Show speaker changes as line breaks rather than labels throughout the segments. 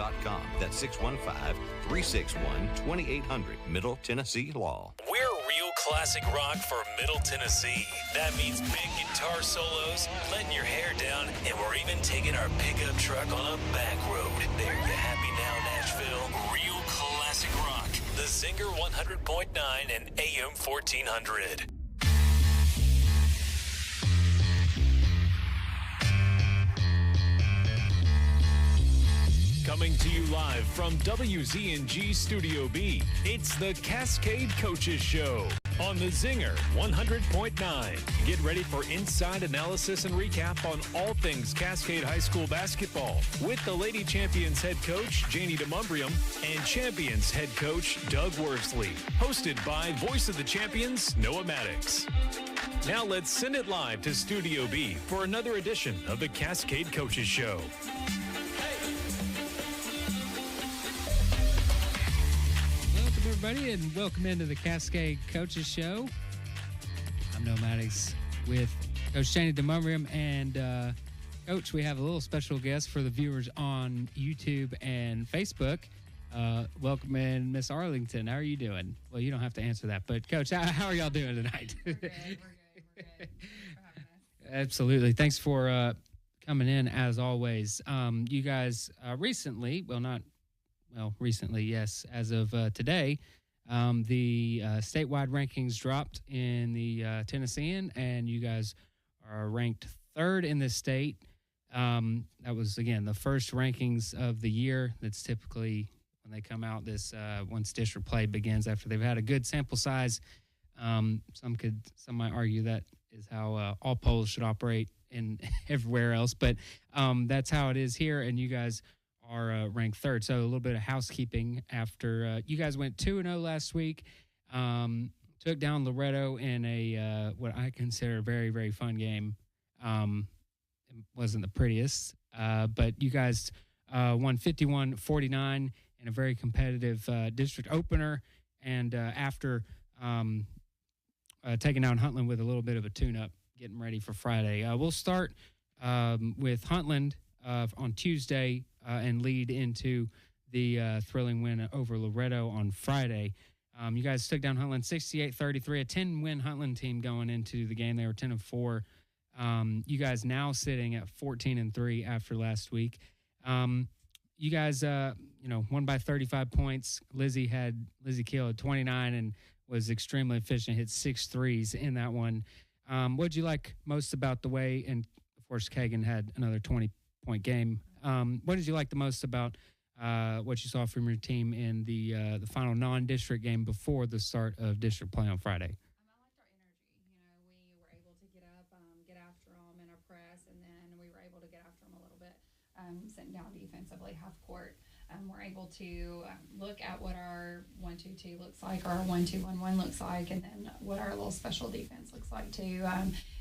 middletennessee.com. That's 615-361-2800. Middle Tennessee Law.
We're real classic rock for Middle Tennessee. That means big guitar solos, letting your hair down, and we're even taking our pickup truck on a back road. There you happy now, Nashville? Real classic rock. The Zinger 100.9 and AM 1400. Coming to you live from WZNG Studio B, it's the Cascade Coaches Show on the Zinger 100.9. Get ready for inside analysis and recap on all things Cascade High School basketball with the Lady Champions head coach, Janie DeMumbrium, and Champions head coach, Doug Worsley. Hosted by Voice of the Champions, Noah Maddox. Now let's send it live to Studio B for another edition of the Cascade Coaches Show.
Everybody, and welcome into the Cascade Coaches Show. I'm Noah Maddox with Coach Janie DeMumbrium, and Coach, we have a little special guest for the viewers on YouTube and Facebook. Welcome in, Miss Arlington. How are you doing? Well, you don't have to answer that, but Coach, how are y'all doing tonight?
We're good.
Absolutely. Thanks for coming in as always. You guys recently, yes, as of today, the statewide rankings dropped in the Tennessean, and you guys are ranked third in the state. That was, again, the first rankings of the year. That's typically when they come out this once district play begins after they've had a good sample size. Some might argue that is how all polls should operate in everywhere else, but that's how it is here, and you guys are ranked third. So a little bit of housekeeping after you guys went 2-0 last week, took down Loretto in a what I consider a very, very fun game. It wasn't the prettiest, but you guys won 51-49 in a very competitive district opener, and after taking down Huntland with a little bit of a tune-up, getting ready for Friday. We'll start with Huntland on Tuesday, and lead into the thrilling win over Loretto on Friday. You guys took down Huntland 68-33, a 10-win Huntland team going into the game. They were 10-4. You guys now sitting at 14-3 after last week. You guys, won by 35 points. Lizzie Keel had 29 and was extremely efficient, hit 6 threes in that one. What did you like most about the way, and of course Kagan had another 20-point game. What did you like the most about what you saw from your team in the final non-district game before the start of district play on Friday?
I liked our energy. We were able to get up, get after them in our press, and then we were able to get after them a little bit, sitting down defensively, half court. We're able to look at what our 1-2-2 looks like, our 1-2-1-1 looks like, and then what our little special defense looks like to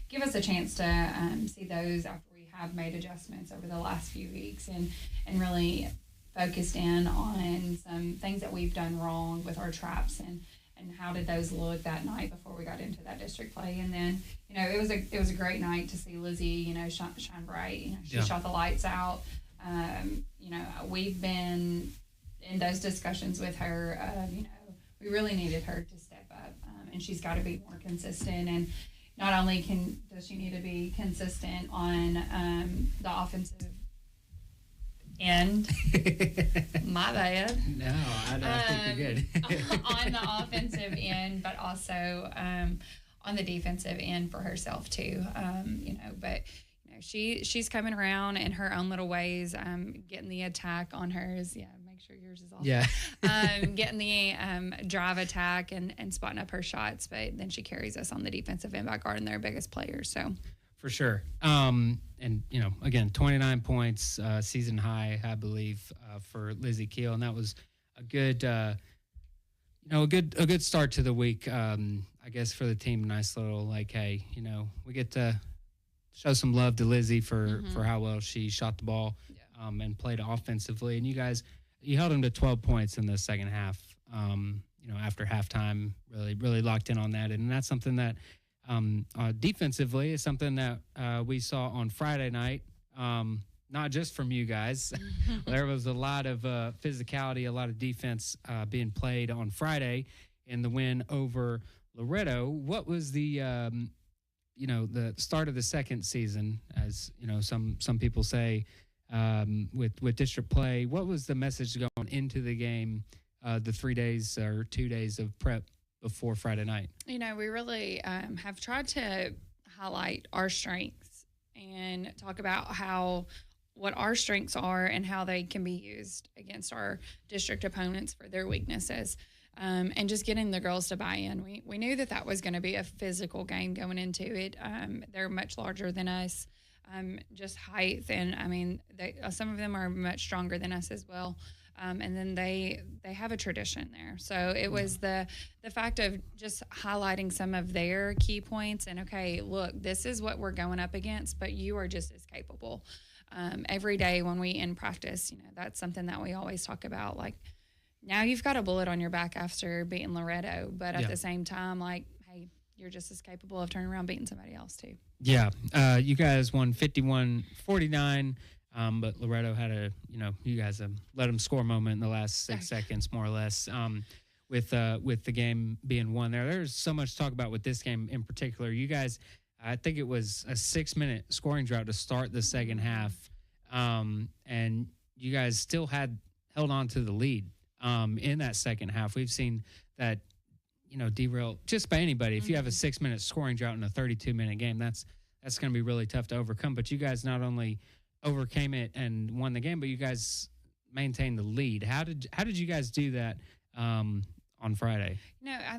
give us a chance to see those after we have made adjustments over the last few weeks and really focused in on some things that we've done wrong with our traps and how did those look that night before we got into that district play. And then, it was a great night to see Lizzie, shine bright. She shot the lights out. We've been in those discussions with her. We really needed her to step up, and she's got to be more consistent. And not only does she need to be consistent on the offensive end, my bad.
No, I think you're good.
On the offensive end, but also on the defensive end for herself too. She's coming around in her own little ways, getting the attack on hers. Yeah, make sure yours is off.
Yeah.
Getting the drive attack and spotting up her shots, but then she carries us on the defensive end by guarding their biggest players. So
for sure. And again, 29 points, season high, I believe, for Lizzie Keel, and that was a good, a good start to the week. I guess for the team, nice little hey, we get to show some love to Lizzie for how well she shot the ball and played offensively. And you guys, you held them to 12 points in the second half. After halftime, really locked in on that, and that's something that defensively is something that we saw on Friday night. not just from you guys. There was a lot of physicality, a lot of defense being played on Friday in the win over Loretto. What was the the start of the second season, as some people say, with district play? What was the message going into the game, the 3 days or 2 days of prep before Friday night?
We really have tried to highlight our strengths and talk about what our strengths are and how they can be used against our district opponents for their weaknesses. And just getting the girls to buy in. We knew that was going to be a physical game going into it. They're much larger than us, just height, and some of them are much stronger than us as well. And then they have a tradition there. So it was the fact of just highlighting some of their key points and, okay, look, this is what we're going up against, but you are just as capable. Every day when we in practice, that's something that we always talk about, like, now you've got a bullet on your back after beating Loretto, but at the same time, like, hey, you're just as capable of turning around beating somebody else too. Yeah.
You guys won 51-49, but Loretto had you guys let them score a moment in the last 6 seconds, more or less, with the game being won there. There's so much to talk about with this game in particular. You guys, I think it was a 6-minute scoring drought to start the second half, and you guys still held on to the lead. In that second half, we've seen that, derail just by anybody. If you have a 6-minute scoring drought in a 32-minute game, that's going to be really tough to overcome. But you guys not only overcame it and won the game, but you guys maintained the lead. How did you guys do that on Friday?
I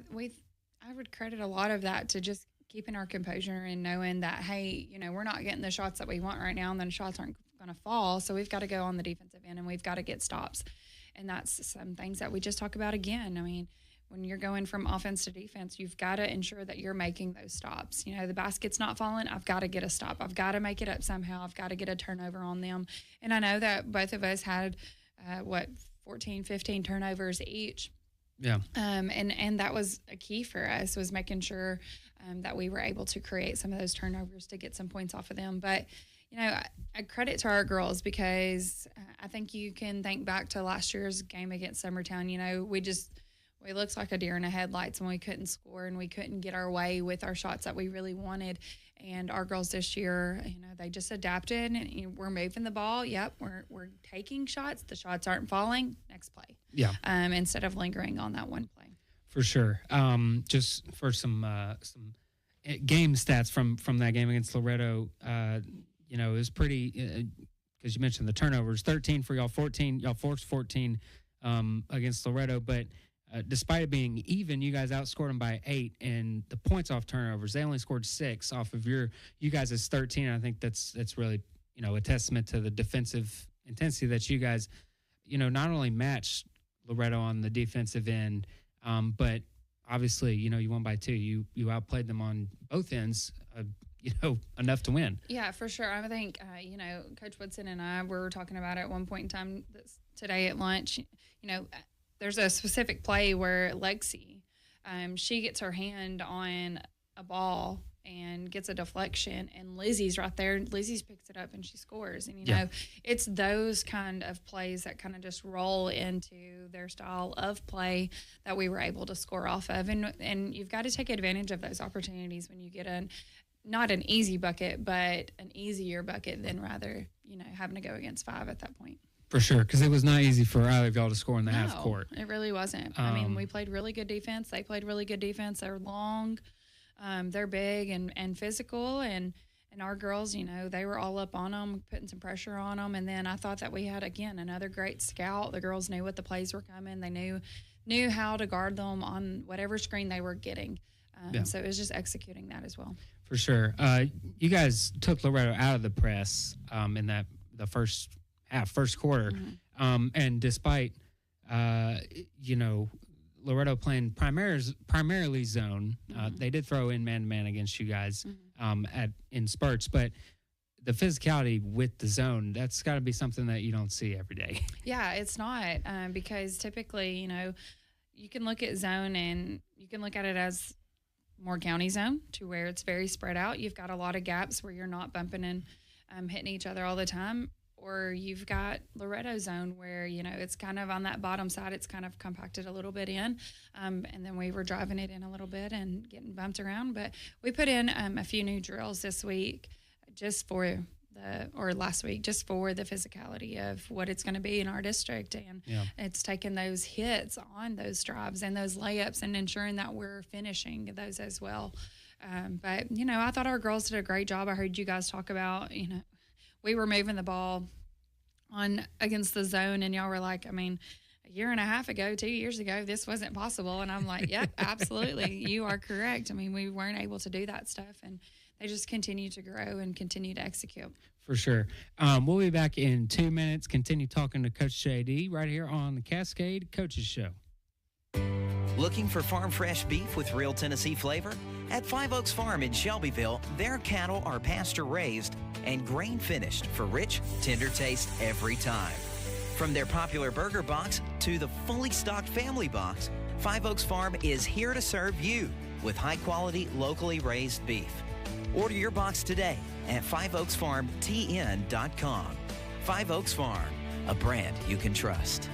would credit a lot of that to just keeping our composure and knowing that, hey, we're not getting the shots that we want right now, and then shots aren't going to fall. So we've got to go on the defensive end, and we've got to get stops. And that's some things that we just talk about again. When you're going from offense to defense, you've got to ensure that you're making those stops. The basket's not falling. I've got to get a stop. I've got to make it up somehow. I've got to get a turnover on them. And I know that both of us had, 14, 15 turnovers each.
Yeah.
And that was a key for us, was making sure that we were able to create some of those turnovers to get some points off of them. But I credit to our girls, because I think you can think back to last year's game against Summertown. We looked like a deer in the headlights when we couldn't score and we couldn't get our way with our shots that we really wanted. And our girls this year, they just adapted, and we're moving the ball. Yep, we're taking shots. The shots aren't falling. Next play.
Yeah.
Instead of lingering on that one play.
For sure. Just for some game stats from that game against Loretto. It was pretty, because you mentioned the turnovers, 13 for y'all, 14. Y'all forced 14 against Loretto, but despite it being even, you guys outscored them by 8, and the points off turnovers, they only scored 6 off of you guys' 13. And I think that's really, a testament to the defensive intensity that you guys, not only matched Loretto on the defensive end, but obviously, you won by 2. You outplayed them on both ends, enough to win.
Yeah, for sure. I think, Coach Woodson and I were talking about it at one point in time today at lunch. There's a specific play where Lexi, she gets her hand on a ball and gets a deflection, and Lizzie's right there. Lizzie's picks it up and she scores. And, it's those kind of plays that kind of just roll into their style of play that we were able to score off of. And you've got to take advantage of those opportunities when you get not an easy bucket, but an easier bucket than rather, having to go against 5 at that point.
For sure, because it was not easy for either of y'all to score in the half court.
It really wasn't. We played really good defense. They played really good defense. They're long, they're big and physical, and our girls, they were all up on them, putting some pressure on them. And then I thought that we had, again, another great scout. The girls knew what the plays were coming. They knew how to guard them on whatever screen they were getting. So it was just executing that as well.
For sure. You guys took Loretto out of the press in the first quarter. Mm-hmm. And despite, Loretto playing primarily zone, they did throw in man-to-man against you guys in spurts, but the physicality with the zone, that's got to be something that you don't see every day.
Yeah, it's not, because typically, you can look at zone and you can look at it as more county zone, to where it's very spread out. You've got a lot of gaps where you're not bumping and hitting each other all the time. or you've got Loretto zone where, you know, it's kind of on that bottom side, it's kind of compacted a little bit in. And then we were driving it in a little bit and getting bumped around. But we put in a few new drills this week last week, just for the physicality of what it's going to be in our district. And it's taking those hits on those drives and those layups and ensuring that we're finishing those as well. But, you know, I thought our girls did a great job. I heard you guys talk about, you know, we were moving the ball on against the zone, and y'all were like, I mean, a year and a half ago, 2 years ago, this wasn't possible. And I'm like, yep, absolutely. You are correct. I mean, we weren't able to do that stuff, and they just continue to grow and continue to execute.
For sure. We'll be back in 2 minutes, continue talking to Coach JD right here on the Cascade Coaches Show.
Looking for farm fresh beef with real Tennessee flavor? At Five Oaks Farm in Shelbyville, their cattle are pasture-raised and grain-finished for rich, tender taste every time. From their popular burger box to the fully stocked family box, Five Oaks Farm is here to serve you with high-quality, locally raised beef. Order your box today at fiveoaksfarmtn.com. Five Oaks Farm, a brand you can trust.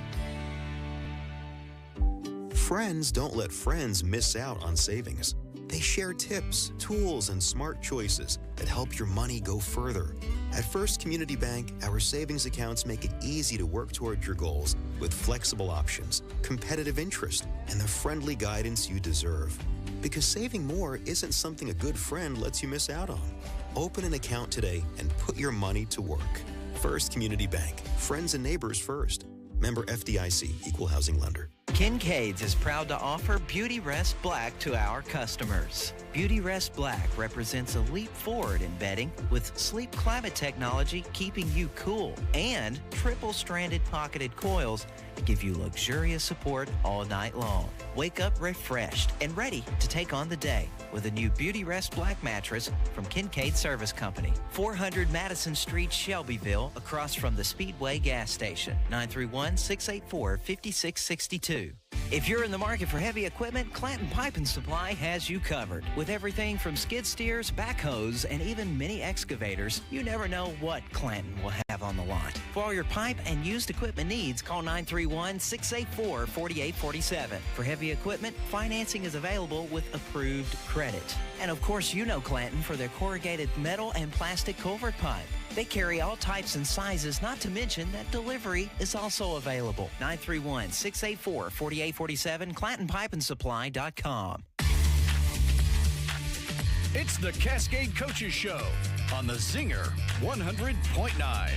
Friends don't let friends miss out on savings. They share tips, tools, and smart choices that help your money go further. At First Community Bank, our savings accounts make it easy to work toward your goals with flexible options, competitive interest, and the friendly guidance you deserve. Because saving more isn't something a good friend lets you miss out on. Open an account today and put your money to work. First Community Bank. Friends and neighbors first. Member FDIC, Equal Housing Lender.
Kincaid's is proud to offer Beauty Rest Black to our customers. Beauty Rest Black represents a leap forward in bedding with sleep climate technology keeping you cool and triple-stranded pocketed coils to give you luxurious support all night long. Wake up refreshed and ready to take on the day with a new Beauty Rest Black mattress from Kincaid Service Company. 400 Madison Street, Shelbyville, across from the Speedway gas station. 931-684-5662. If you're in the market for heavy equipment, Clanton Pipe and Supply has you covered. With everything from skid steers, backhoes, and even mini excavators, you never know what Clanton will have on the lot. For all your pipe and used equipment needs, call 931-684-4847. For heavy equipment, financing is available with approved credit. And of course, you know Clanton for their corrugated metal and plastic culvert pipe. They carry all types and sizes, not to mention that delivery is also available. 931-684-4847, ClantonPipeandSupply.com.
It's the Cascade Coaches Show on the Zinger 100.9.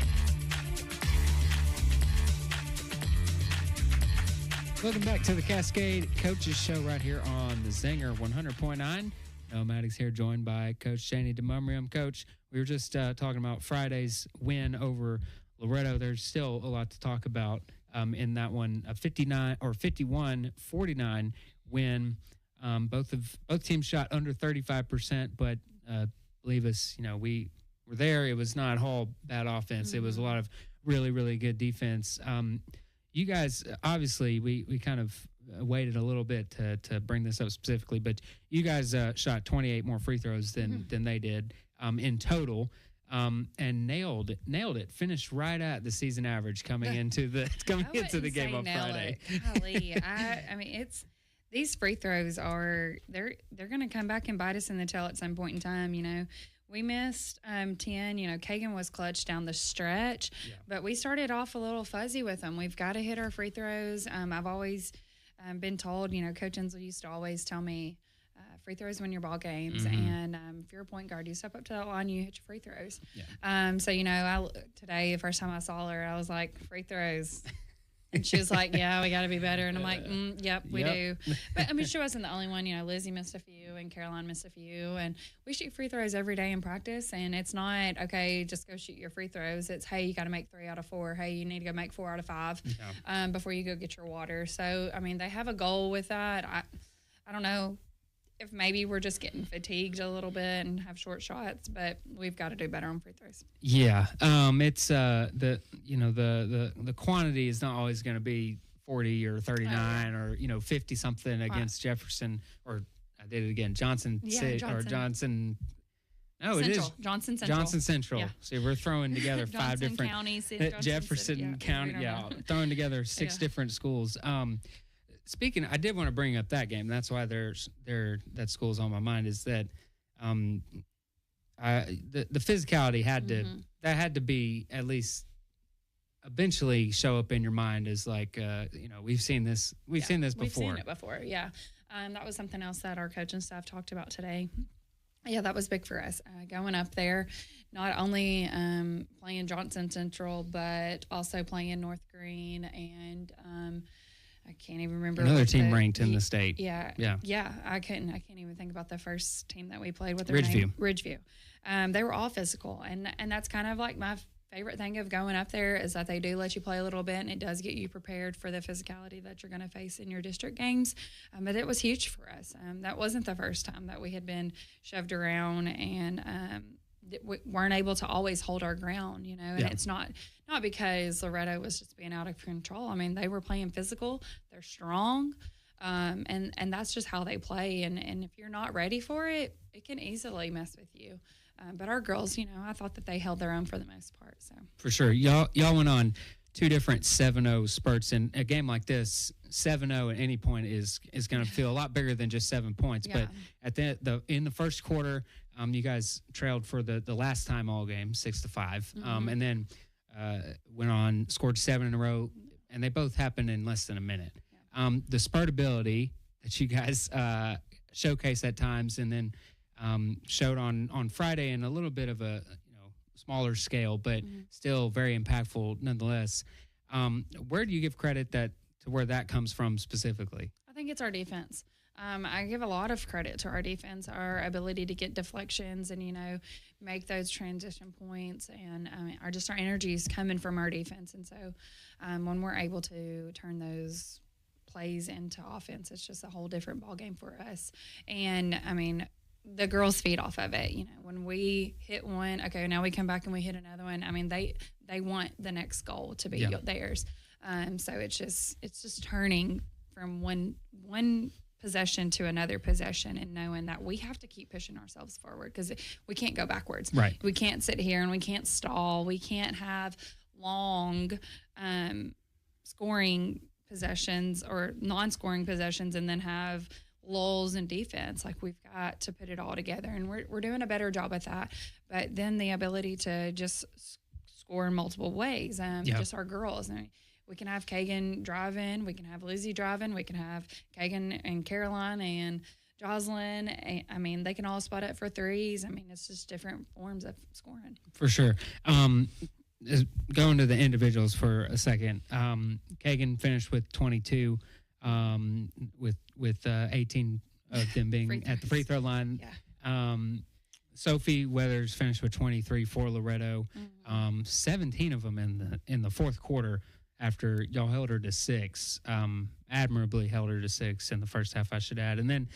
Welcome back to the Cascade Coaches Show right here on the Zinger 100.9. Maddox here, joined by Coach Janie DeMumriam. Coach, we were just talking about Friday's win over Loretto. There's still a lot to talk about in that one. A 51-49 win. Both teams shot under 35%, but believe us, we were there. It was not all bad offense. Mm-hmm. It was a lot of really, really good defense. You guys, obviously, we kind of waited a little bit to bring this up specifically, but you guys shot 28 more free throws than they did in total, and nailed it. Finished right at the season average coming into the game on Friday.
Golly, I mean, these free throws are they're going to come back and bite us in the tail at some point in time. We missed 10. Kagan was clutch down the stretch, but we started off a little fuzzy with them. We've got to hit our free throws. I've always been told, Coach Insel used to always tell me, free throws win your ball games, and if you're a point guard, you step up to that line, you hit your free throws. Yeah. Today, the first time I saw her, I was like, free throws. And she was like, yeah, we got to be better. And I'm like, yep, we do. But, she wasn't the only one. Lizzie missed a few and Caroline missed a few. And we shoot free throws every day in practice. And it's not, okay, just go shoot your free throws. It's, hey, you got to make 3 out of 4. Hey, you need to go make 4 out of 5 before you go get your water. So, they have a goal with that. I don't know if maybe we're just getting fatigued a little bit and have short shots, but we've got to do better on free throws.
Yeah, it's the quantity is not always going to be 40 or 39 or 50 something against Jefferson, or I did it again, Johnson. No, it is
Johnson Central.
Johnson Central.
Yeah.
See, we're throwing together five
Johnson
different
counties,
Jefferson County. Yeah, throwing together six different schools. Speaking, I did want to bring up that game. That's why that school's on my mind. Is that the physicality had to be at least eventually show up in your mind as like we've seen this before.
We've seen it before. Yeah, that was something else that our coaching staff talked about today. Yeah, that was big for us going up there. Not only playing Johnson Central, but also playing North Green and. I can't even remember
another team ranked in the state.
Yeah. I can't even think about the first team that we played with.
Ridgeview.
They were all physical, and that's kind of like my favorite thing of going up there is that they do let you play a little bit, and it does get you prepared for the physicality that you're going to face in your district games. But it was huge for us. That wasn't the first time that we had been shoved around and. We weren't able to always hold our ground, and it's not because Loretto was just being out of control. I mean, they were playing physical, they're strong, and that's just how they play. And if you're not ready for it, it can easily mess with you. But our girls, I thought that they held their own for the most part. So
for sure, y'all went on two different 7-0 spurts. In a game like this, 7-0 at any point is going to feel a lot bigger than just 7 points.
Yeah.
But at in the first quarter. You guys trailed for the last time all game 6-5, and then went on, scored 7 in a row, and they both happened in less than a minute. Yeah. The spurt ability that you guys showcase at times, and then showed on Friday in a little bit of a smaller scale, but still very impactful nonetheless. Where do you give credit to where that comes from specifically?
I think it's our defense. I give a lot of credit to our defense, our ability to get deflections and, make those transition points. And our energy is coming from our defense. And so when we're able to turn those plays into offense, it's just a whole different ballgame for us. And, the girls feed off of it. When we hit one, okay, now we come back and we hit another one. They want the next goal to be theirs. So it's just turning from one possession to another possession and knowing that we have to keep pushing ourselves forward because we can't go backwards.
Right.
We can't sit here and we can't stall. We can't have long scoring possessions or non-scoring possessions and then have lulls in defense. Like we've got to put it all together, and we're doing a better job at that. But then the ability to just score in multiple ways, just our girls. We can have Kagan driving. We can have Lizzie driving. We can have Kagan and Caroline and Jocelyn. They can all spot up for threes. It's just different forms of scoring.
For sure. Going to the individuals for a second. Kagan finished with 22, with 18 of them being at the free throw line.
Yeah.
Sophie Weathers finished with 23 for Loretto. 17 of them in the fourth quarter. After y'all held her to 6, admirably held her to 6 in the first half, I should add. And then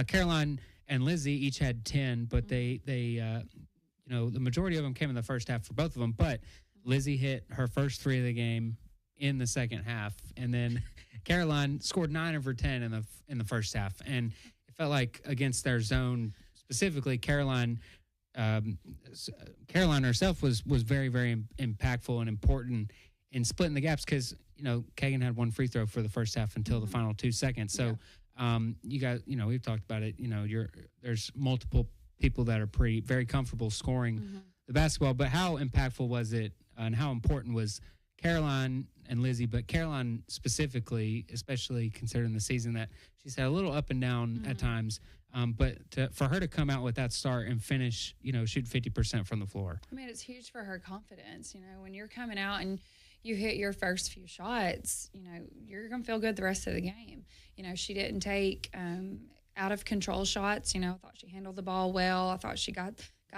Caroline and Lizzie each had 10, but they the majority of them came in the first half for both of them. But Lizzie hit her first 3 of the game in the second half, and then Caroline scored 9 of her 10 in the first half. And it felt like against their zone specifically, Caroline herself was very, very impactful and important in splitting the gaps because, Kagan had 1 free throw for the first half until the final 2 seconds. So you guys, we've talked about it, there's multiple people that are very comfortable scoring the basketball, but how impactful was it and how important was Caroline and Lizzie, but Caroline specifically, especially considering the season that she's had a little up and down at times, but for her to come out with that start and finish, shoot 50% from the floor.
It's huge for her confidence. When you're coming out and you hit your first few shots, you're going to feel good the rest of the game. She didn't take out of control shots. I thought she handled the ball well. I thought she got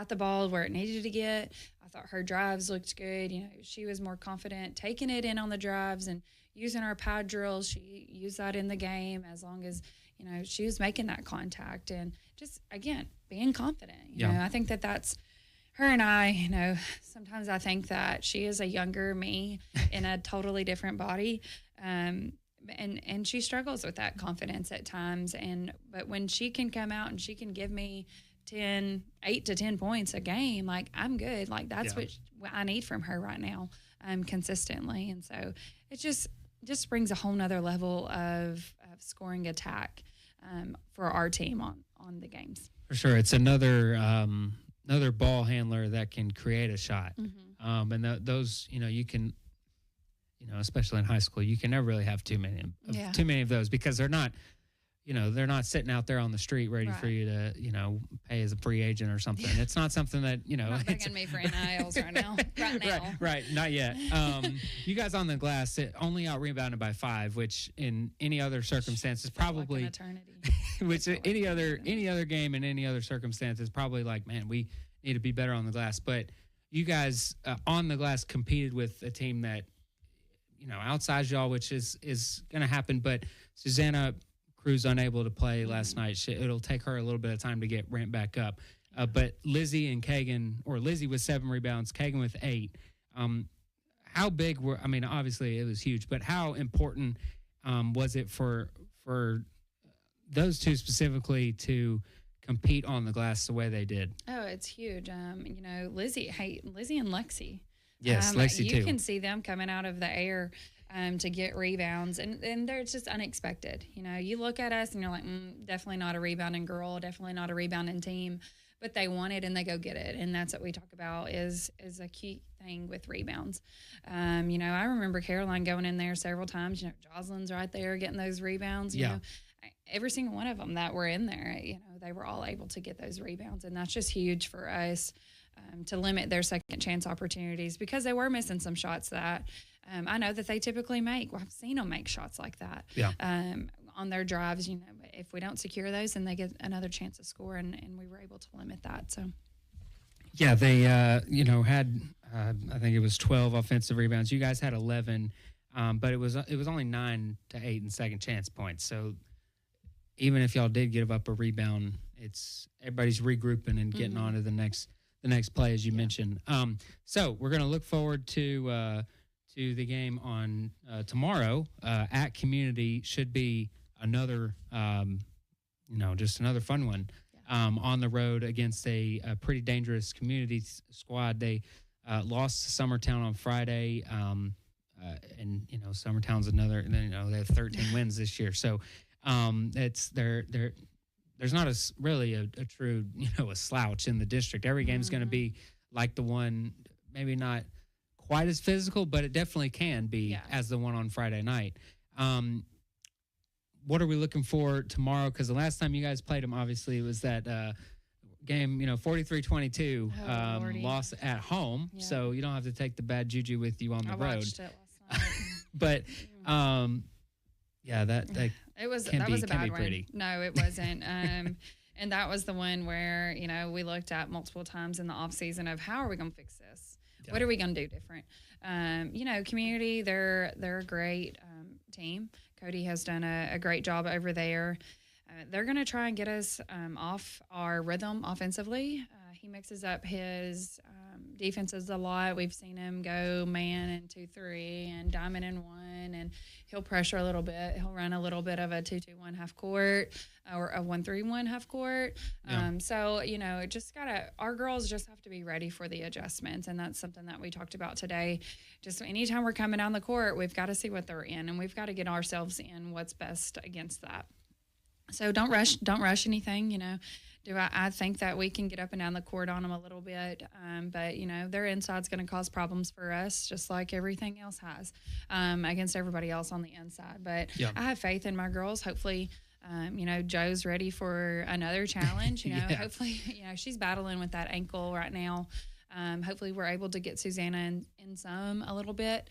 the ball where it needed to get. I thought her drives looked good. She was more confident taking it in on the drives and using our pad drills. She used that in the game as long as, she was making that contact and just, again, being confident. I think that's her and I, sometimes I think that she is a younger me in a totally different body. And she struggles with that confidence at times. But when she can come out and she can give me 8 to 10 points a game, like, I'm good. Like, that's what I need from her right now, consistently. And so it just brings a whole nother level of scoring attack for our team on the games.
For sure. It's another ball handler that can create a shot. And those, you can, especially in high school, you can never really have too many of those, because they're not sitting out there on the street ready for you to, pay as a free agent or something. It's not something that,
not begging me for NILs right now.
Right. Not yet. You guys on the glass, only out rebounded by 5, which in any other circumstances probably
like an eternity.
Which any other game in any other circumstances probably like, man, we need to be better on the glass. But you guys on the glass competed with a team that, outsized y'all, which is going to happen. But Susanna Cruz unable to play last night. It'll take her a little bit of time to get ramped back up. But Lizzie and Kagan, or Lizzie with 7 rebounds, Kagan with 8. How big were? I mean, obviously it was huge, but how important was it for those two specifically to compete on the glass the way they did?
Oh, it's huge. Lizzie and Lexi.
Yes, Lexi too.
You can see them coming out of the air to get rebounds, and they're just unexpected. You look at us and you're like, definitely not a rebounding girl, definitely not a rebounding team, but they want it and they go get it, and that's what we talk about is a key thing with rebounds. I remember Caroline going in there several times. Jocelyn's right there getting those rebounds. You know, every single one of them that were in there, they were all able to get those rebounds, and that's just huge for us to limit their second chance opportunities, because they were missing some shots that I know that they typically make. Well, I've seen them make shots like that on their drives. If we don't secure those, then they get another chance to score, and we were able to limit that. So,
yeah, they had I think it was 12 offensive rebounds. You guys had 11, but it was only 9 to 8 in second chance points. So even if y'all did give up a rebound, it's everybody's regrouping and getting on to the next play, as you mentioned. So we're going to look forward to the game on tomorrow at Community. Should be another, just another fun one on the road against a pretty dangerous Community squad. They lost to Summertown on Friday, and Summertown's another. They have 13 wins this year, so there's not really a true, a slouch in the district. Every game's going to be like the one, maybe not quite as physical, but it definitely can be as the one on Friday night. What are we looking for tomorrow? Because the last time you guys played them, obviously, it was that game, 43-22, loss at home. Yeah. So you don't have to take the bad juju with you on the road.
I watched it last night.
But, that
was a bad one.
Pretty.
No, it wasn't. And that was the one where, we looked at multiple times in the off season of how are we going to fix this? Yeah. What are we going to do different? Community, they're a great team. Cody has done a great job over there. They're going to try and get us off our rhythm offensively. He mixes up his defenses a lot. We've seen him go man and 2-3 and diamond and 1, and he'll pressure a little bit. He'll run a little bit of a 2-2-1 half court or a 1-3-1 half court. So, it just our girls just have to be ready for the adjustments, and that's something that we talked about today. Just anytime we're coming down the court, we've got to see what they're in, and we've got to get ourselves in what's best against that. So don't rush anything, I think that we can get up and down the court on them a little bit, but, their inside's going to cause problems for us, just like everything else has against everybody else on the inside. But I have faith in my girls. Hopefully, Joe's ready for another challenge. Hopefully, she's battling with that ankle right now. Hopefully we're able to get Susanna in some a little bit,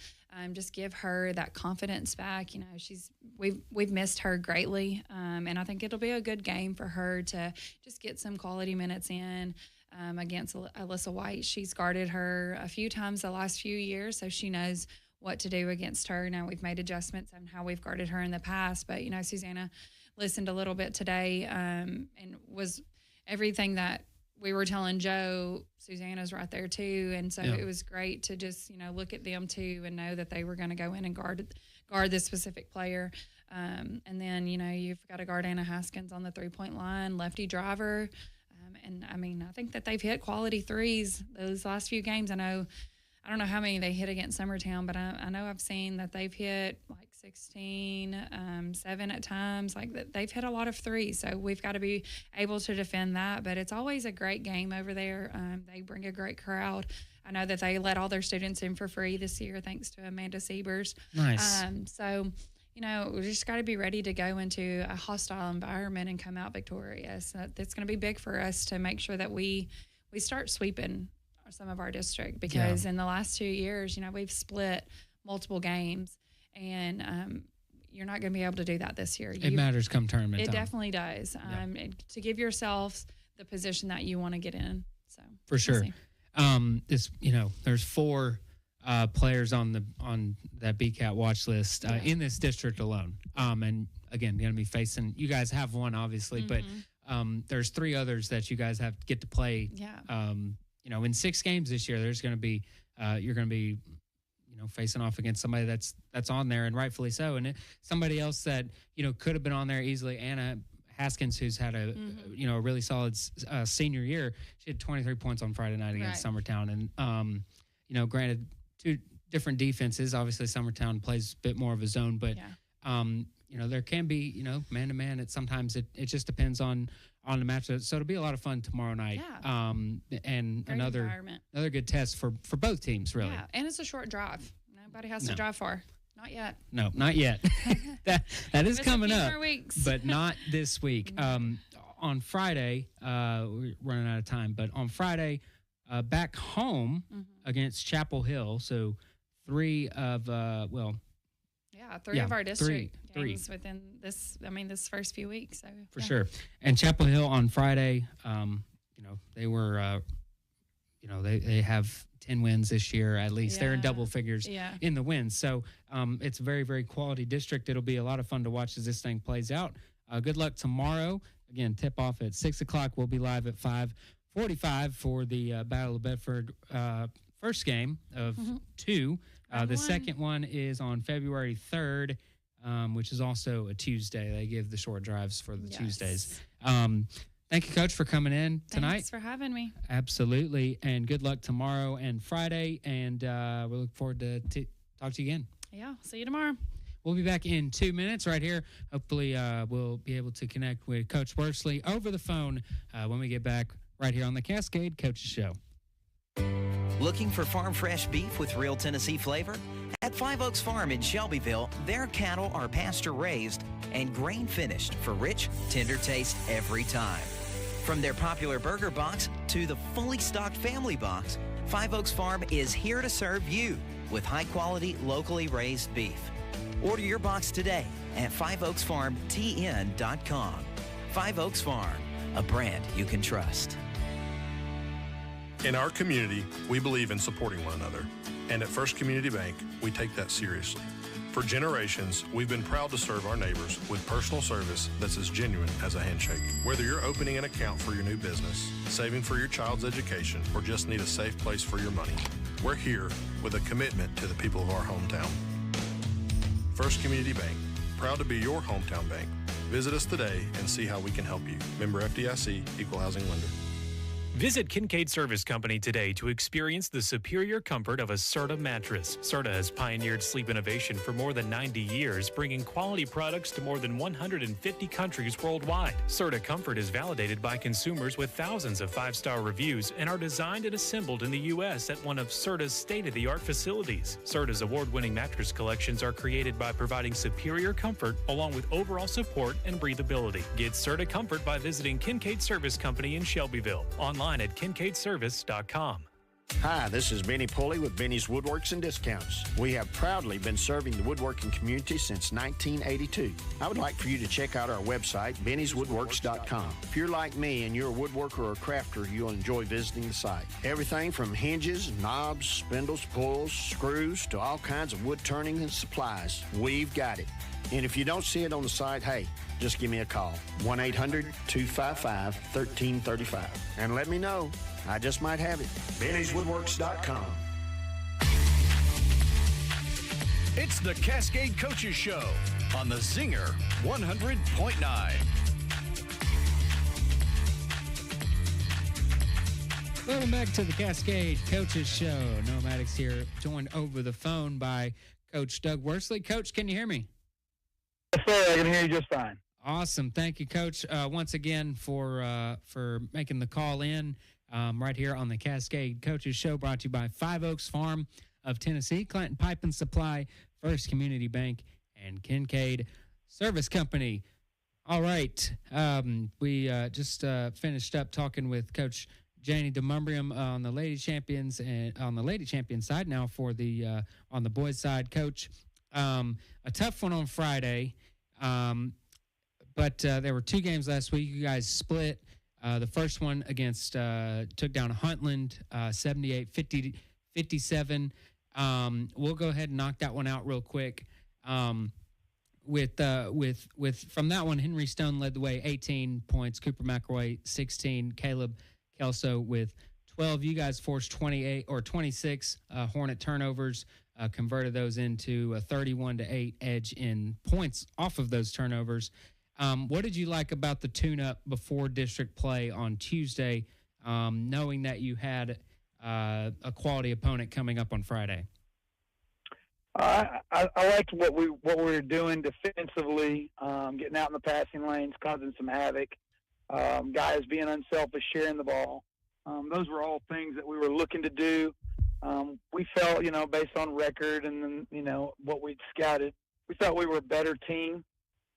just give her that confidence back. We've missed her greatly, and I think it'll be a good game for her to just get some quality minutes in against Alyssa White. She's guarded her a few times the last few years, so she knows what to do against her. Now we've made adjustments on how we've guarded her in the past, but Susanna listened a little bit today and was everything that we were telling Joe. Susanna's right there too, and so it was great to just look at them too and know that they were going to go in and guard this specific player. And then you've got to guard Anna Haskins on the 3-point line, lefty driver. And I mean, I think that they've hit quality threes those last few games. I don't know how many they hit against Summertown, but I know I've seen that they've hit like 16, 7 at times. Like they've hit a lot of threes, so we've got to be able to defend that. But it's always a great game over there. They bring a great crowd. I know that they let all their students in for free this year, thanks to Amanda Siebers.
Nice.
So, we just got to be ready to go into a hostile environment and come out victorious. It's going to be big for us to make sure that we start sweeping some of our district, because in the last 2 years, we've split multiple games, and you're not going to be able to do that this year.
It matters come tournament time.
It definitely does. To give yourselves the position that you want to get in. So
for sure. There's 4 players on that BCAT watch list in this district alone. And again, going to be facing, you guys have one obviously, but there's 3 others that you guys get to play. Yeah. In 6 games this year, there's going to be you're going to be facing off against somebody that's on there, and rightfully so, and somebody else that could have been on there easily. Anna Haskins, who's had a really solid senior year. She had 23 points on Friday night against Summertown, and granted, 2 different defenses. Obviously, Summertown plays a bit more of a zone, but there can be man to man. Sometimes it just depends on the match. So it'll be a lot of fun tomorrow night. Yeah. And
great
another good test for both teams, really.
Yeah, and it's a short drive. Nobody has to drive far. Not yet.
No, not yet. that is coming up,
more weeks.
but not this week. On Friday, we're running out of time, but on Friday, back home against Chapel Hill. So 3 of
three of our district games within this first few weeks. So
for sure. And Chapel Hill on Friday, they were, they have 10 wins this year at least. They're in double figures in the wins. So it's a very, very quality district. It'll be a lot of fun to watch as this thing plays out. Good luck tomorrow. Again, tip off at 6 o'clock. We'll be live at 5:45 for the Battle of Bedford first game of 2. The second one is on February 3rd, which is also a Tuesday. They give the short drives for the Tuesdays. Thank you, Coach, for coming in tonight.
Thanks for having me.
Absolutely. And good luck tomorrow and Friday. And we look forward to talk to you again.
Yeah. See you tomorrow.
We'll be back in 2 minutes right here. Hopefully we'll be able to connect with Coach Worsley over the phone when we get back right here on the Cascade Coaches Show.
Looking for farm fresh beef with real Tennessee flavor? At Five Oaks Farm in Shelbyville, their cattle are pasture raised and grain finished for rich, tender taste every time. From their popular burger box to the fully stocked family box, Five Oaks Farm is here to serve you with high quality, locally raised beef. Order your box today at fiveoaksfarmtn.com. Five Oaks Farm, a brand you can trust.
In our community, we believe in supporting one another. And at First Community Bank, we take that seriously. For generations, we've been proud to serve our neighbors with personal service that's as genuine as a handshake. Whether you're opening an account for your new business, saving for your child's education, or just need a safe place for your money, we're here with a commitment to the people of our hometown. First Community Bank, proud to be your hometown bank. Visit us today and see how we can help you. Member FDIC, Equal Housing Lender.
Visit Kincaid Service Company today to experience the superior comfort of a Serta mattress. Serta has pioneered sleep innovation for more than 90 years, bringing quality products to more than 150 countries worldwide. Serta Comfort is validated by consumers with thousands of 5-star reviews and are designed and assembled in the U.S. at one of Serta's state-of-the-art facilities. Serta's award-winning mattress collections are created by providing superior comfort along with overall support and breathability. Get Serta Comfort by visiting Kincaid Service Company in Shelbyville. Online at kincaidservice.com.
Hi, this is Benny Pulley with Benny's Woodworks and Discounts. We have proudly been serving the woodworking community since 1982. I would like for you to check out our website, bennyswoodworks.com. If you're like me and you're a woodworker or a crafter, you'll enjoy visiting the site. Everything from hinges, knobs, spindles, pulls, screws, to all kinds of wood turning and supplies. We've got it. And if you don't see it on the site, hey, just give me a call, 1-800-255-1335. And let me know. I just might have it. Benny'sWoodworks.com.
It's the Cascade Coaches Show on the Zinger 100.9.
Welcome back to the Cascade Coaches Show. Noah Maddox here, joined over the phone by Coach Doug Worsley. Coach, can you hear me?
Yes, sir. I can hear you just fine.
Awesome. Thank you, Coach, once again for making the call in right here on the Cascade Coaches Show, brought to you by Five Oaks Farm of Tennessee, Clanton Pipe and Supply, First Community Bank, and Cascade Service Company. All right. We just finished up talking with Coach Janie DeMumbrium on the Lady Champions and on the Lady Champion side. Now for the on the boys side, Coach, a tough one on Friday, but there were two games last week. You guys split. The first one against took down Huntland 78-57. We'll go ahead and knock that one out real quick. With from that one, Henry Stone led the way, 18 points. Cooper McElroy 16. Caleb Kelso with 12. You guys forced 28 or 26 Hornet turnovers, converted those into a 31-8 edge in points off of those turnovers. What did you like about the tune-up before district play on Tuesday, knowing that you had a quality opponent coming up on Friday?
I liked what we were doing defensively, getting out in the passing lanes, causing some havoc. Guys being unselfish, sharing the ball. Those were all things that we were looking to do. We felt, based on record and then, what we'd scouted, we felt we were a better team.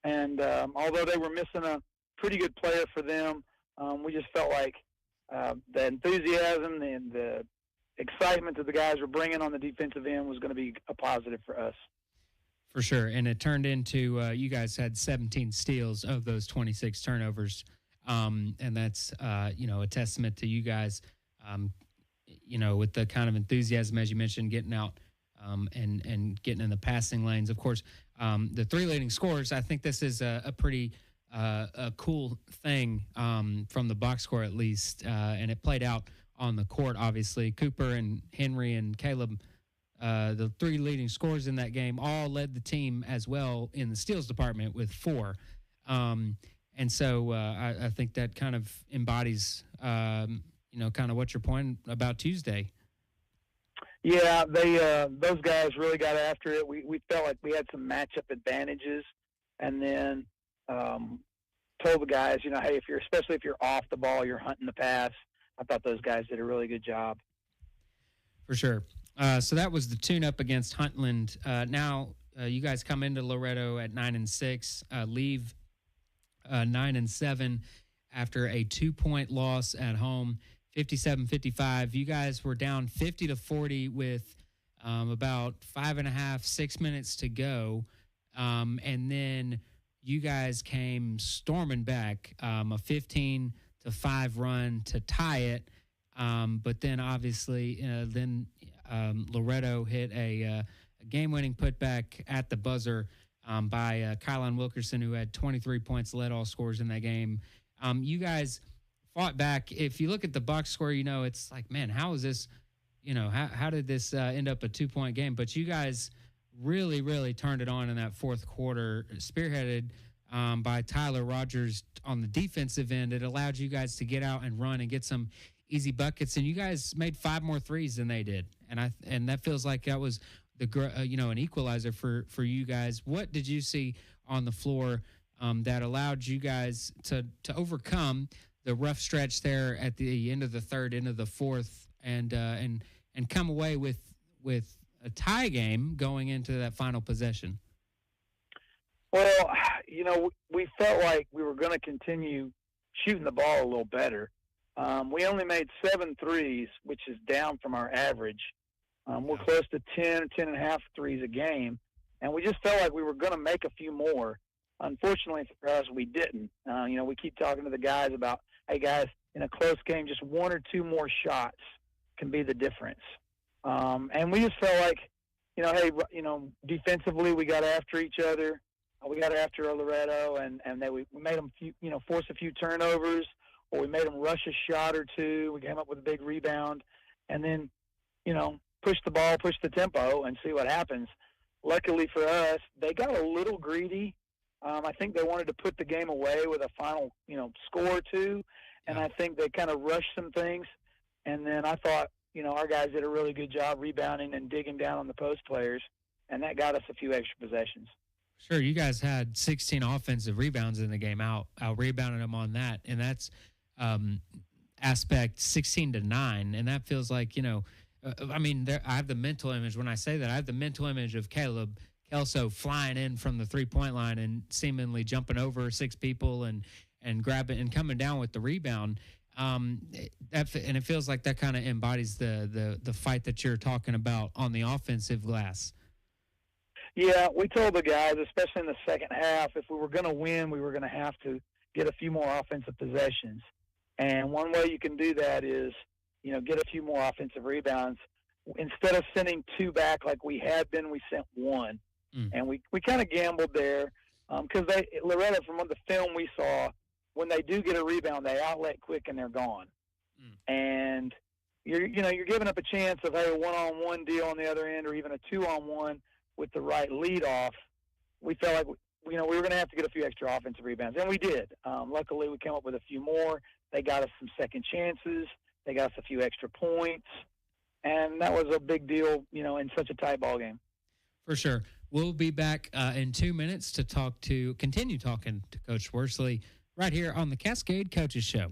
And although they were missing a pretty good player for them, we just felt like the enthusiasm and the excitement that the guys were bringing on the defensive end was going to be a positive for us.
For sure. And it turned into you guys had 17 steals of those 26 turnovers. And that's, a testament to you guys, with the kind of enthusiasm, as you mentioned, getting out and getting in the passing lanes. Of course, the three leading scorers, I think this is a pretty a cool thing from the box score at least, and it played out on the court, obviously. Cooper and Henry and Caleb, the three leading scorers in that game, all led the team as well in the steals department with 4. And so I think that kind of embodies, kind of what you're pointing about Tuesday.
Yeah, those guys really got after it. We felt like we had some matchup advantages, and then told the guys, hey, especially if you're off the ball, you're hunting the pass. I thought those guys did a really good job. For sure.
So that was the tune-up against Huntland. Now you guys come into Loretto at 9-6, leave 9-7 after a 2-point loss at home, 57-55. You guys were down 50-40 with about 6 minutes to go, and then you guys came storming back, a 15-5 run to tie it. But then obviously, Loretto hit a game-winning putback at the buzzer by Kylan Wilkerson, who had 23 points, led all scorers in that game. You guys fought back. If you look at the box score, it's like, man, how is this, how did this end up a 2-point game? But you guys really, really turned it on in that fourth quarter, spearheaded by Tyler Rogers on the defensive end. It allowed you guys to get out and run and get some easy buckets, and you guys made 5 more threes than they did. And that feels like that was an equalizer for you guys. What did you see on the floor that allowed you guys to overcome the rough stretch there at the end of the third, into the fourth, and come away with a tie game going into that final possession?
Well, we felt like we were going to continue shooting the ball a little better. We only made 7 threes, which is down from our average. We're close to 10.5 threes a game, and we just felt like we were going to make a few more. Unfortunately for us, we didn't. We keep talking to the guys about, hey, guys, in a close game, just 1 or 2 more shots can be the difference. And we just felt like, defensively we got after each other. We got after Loretto, and we made them, force a few turnovers, or we made them rush a shot or 2. We came up with a big rebound, and then, push the ball, push the tempo, and see what happens. Luckily for us, they got a little greedy. I think they wanted to put the game away with a final, score or 2, and I think they kind of rushed some things. And then I thought, our guys did a really good job rebounding and digging down on the post players, and that got us a few extra possessions.
Sure, you guys had 16 offensive rebounds in the game, out rebounding them on that, and that's aspect 16-9, and that feels like I have the mental image when I say that. I have the mental image of Caleb Kelso flying in from the 3-point line and seemingly jumping over 6 people and grabbing and coming down with the rebound. And it feels like that kind of embodies the fight that you're talking about on the offensive glass.
Yeah, we told the guys, especially in the second half, if we were going to win, we were going to have to get a few more offensive possessions. And one way you can do that is, get a few more offensive rebounds. Instead of sending 2 back like we had been, we sent 1. And we kind of gambled there because Loretto, from the film we saw, when they do get a rebound, they outlet quick and they're gone. And you're giving up a chance of, hey, a 1-on-1 deal on the other end, or even a 2-on-1 with the right lead off. We felt like we were going to have to get a few extra offensive rebounds, and we did. Luckily, we came up with a few more. They got us some second chances. They got us a few extra points, and that was a big deal, in such a tight ball game.
For sure. We'll be back in 2 minutes to continue talking to Coach Worsley right here on the Cascade Coaches Show.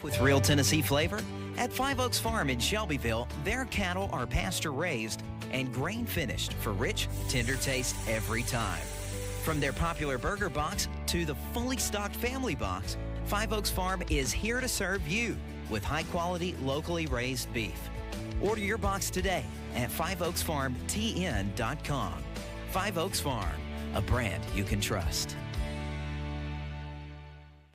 With real Tennessee flavor, at Five Oaks Farm in Shelbyville, their cattle are pasture-raised and grain-finished for rich, tender taste every time. From their popular burger box to the fully stocked family box, Five Oaks Farm is here to serve you with high-quality, locally raised beef. Order your box today at fiveoaksfarmtn.com. Five Oaks Farm, a brand you can trust.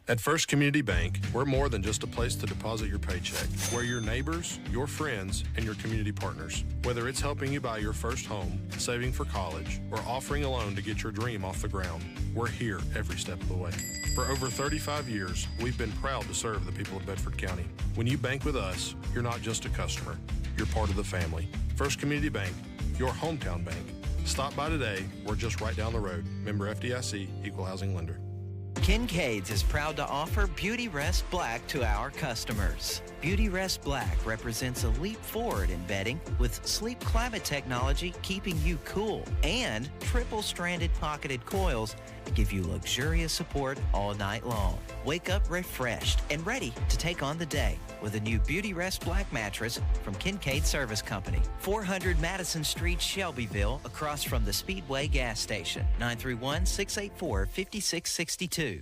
At First Community Bank, we're more than just a place to deposit your paycheck. We're your neighbors, your friends, and your community partners. Whether it's helping you buy your first home, saving for college, or offering a loan to get your dream off the ground, we're here every step of the way. For over 35 years, we've been proud to serve the people of Bedford County. When you bank with us, you're not just a customer, you're part of the family. First Community Bank, your hometown bank. Stop by today. We're just right down the road. Member FDIC, Equal Housing Lender.
Kincaid's is proud to offer Beauty Rest Black to our customers. Beauty Rest Black represents a leap forward in bedding with sleep climate technology keeping you cool, and triple-stranded pocketed coils to give you luxurious support all night long. Wake up refreshed and ready to take on the day with a new Beauty Rest Black mattress from Kincaid Service Company, 400 Madison Street, Shelbyville, across from the Speedway gas station, 931-684-5662.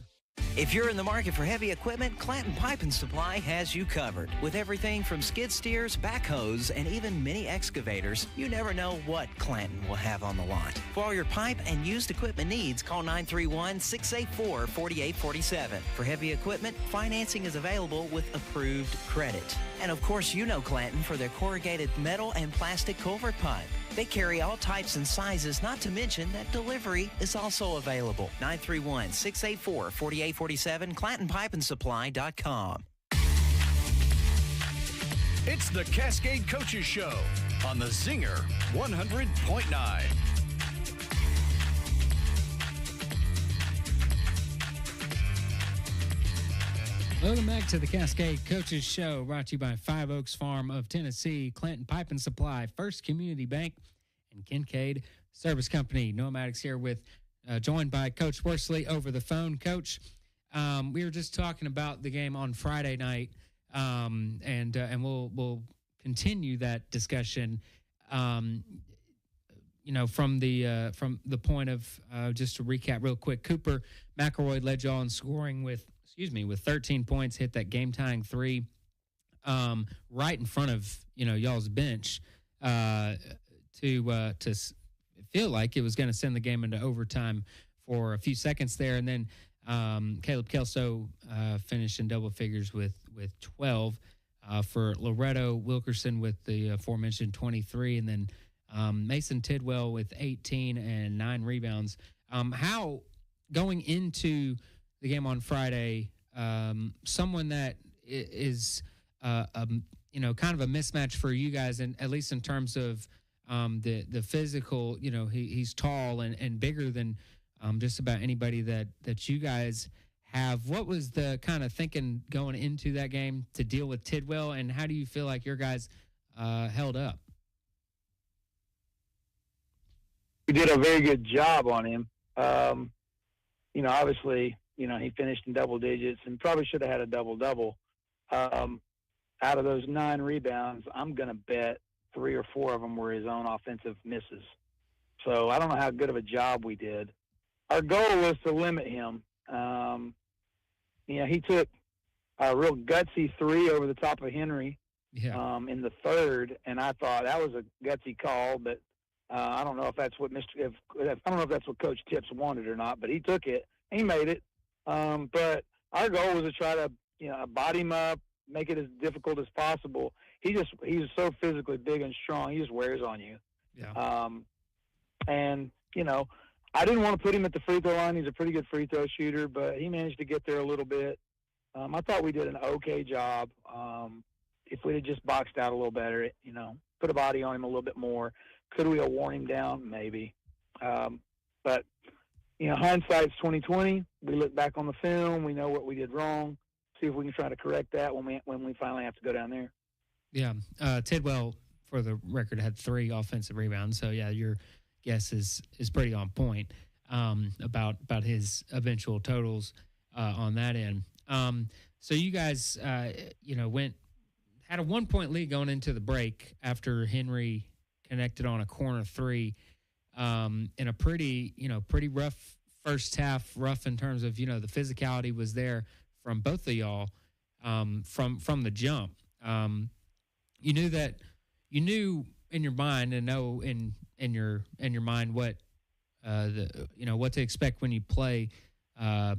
If you're in the market for heavy equipment, Clanton Pipe and Supply has you covered. With everything from skid steers, backhoes, and even mini excavators, you never know what Clanton will have on the lot. For all your pipe and used equipment needs, call 931-684-4847. For heavy equipment, financing is available with approved credit. And of course, you know Clanton for their corrugated metal and plastic culvert pipe. They carry all types and sizes, not to mention that delivery is also available. 931-684-4847, ClantonPipeandSupply.com.
It's the Cascade Coaches Show on the Zinger 100.9.
Welcome back to the Cascade Coaches Show, brought to you by Five Oaks Farm of Tennessee, Clanton Pipe and Supply, First Community Bank, and Kincaid Service Company. Noah Maddox here joined by Coach Worsley over the phone. Coach, we were just talking about the game on Friday night, and we'll continue that discussion. From the point of just to recap real quick, Cooper McElroy led y'all in scoring with 13 points, hit that game-tying three right in front of, y'all's bench to feel like it was going to send the game into overtime for a few seconds there. And then Caleb Kelso finished in double figures with 12 for Loretto Wilkerson with the aforementioned 23, and then Mason Tidwell with 18 and 9 rebounds. How, going into the game on Friday, someone that is, kind of a mismatch for you guys, and at least in terms of the physical, he's tall and bigger than just about anybody that you guys have. What was the kind of thinking going into that game to deal with Tidwell, and how do you feel like your guys held up?
We did a very good job on him. Obviously, he finished in double digits and probably should have had a double-double. Out of those 9 rebounds, I'm going to bet 3 or 4 of them were his own offensive misses. So I don't know how good of a job we did. Our goal was to limit him. He took a real gutsy 3 over the top of Henry in the third, and I thought that was a gutsy call, but I don't know if that's what I don't know if that's what Coach Tips wanted or not, but he took it. He made it. But our goal was to try to body him up, make it as difficult as possible. He's so physically big and strong. He just wears on you.
Yeah.
And I didn't want to put him at the free throw line. He's a pretty good free throw shooter, but he managed to get there a little bit. I thought we did an okay job. If we had just boxed out a little better, put a body on him a little bit more, could we have worn him down? Maybe. But hindsight's 20/20. We look back on the film. We know what we did wrong. See if we can try to correct that when we finally have to go down there.
Yeah. Tidwell, for the record, had 3 offensive rebounds. So yeah, your guess is pretty on point about his eventual totals on that end. So you guys, had a 1-point lead going into the break after Henry connected on a corner 3 in a pretty rough first half, rough in terms of, the physicality was there from both of y'all from the jump. You knew in your mind and know in your mind what what to expect when you play a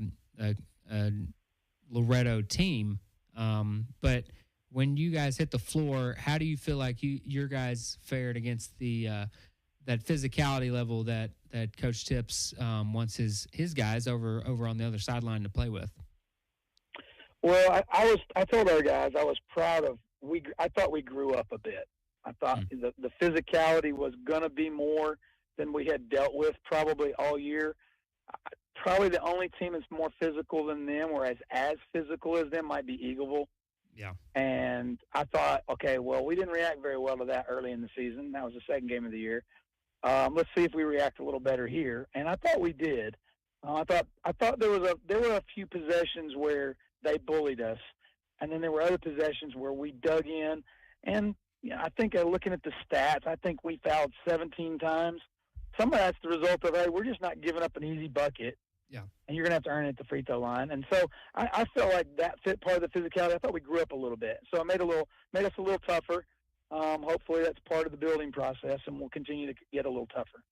Loretto team. But when you guys hit the floor, how do you feel like your guys fared against the that physicality level that Coach Tips wants his guys over on the other sideline to play with?
Well, I told our guys I was proud of. I thought we grew up a bit. I thought the physicality was going to be more than we had dealt with probably all year. Probably the only team that's more physical than them, or as physical as them, might be Eagleville.
Yeah.
And I thought, okay, well, we didn't react very well to that early in the season. That was the second game of the year. Let's see if we react a little better here. And I thought we did. I thought there were a few possessions where they bullied us, and then there were other possessions where we dug in. And I think looking at the stats, I think we fouled 17 times. Some of that's the result of, hey, we're just not giving up an easy bucket.
Yeah.
And you're going to have to earn it at the free throw line. And so I felt like that fit part of the physicality. I thought we grew up a little bit. So it made us a little tougher. Hopefully that's part of the building process, and we'll continue to get a little tougher.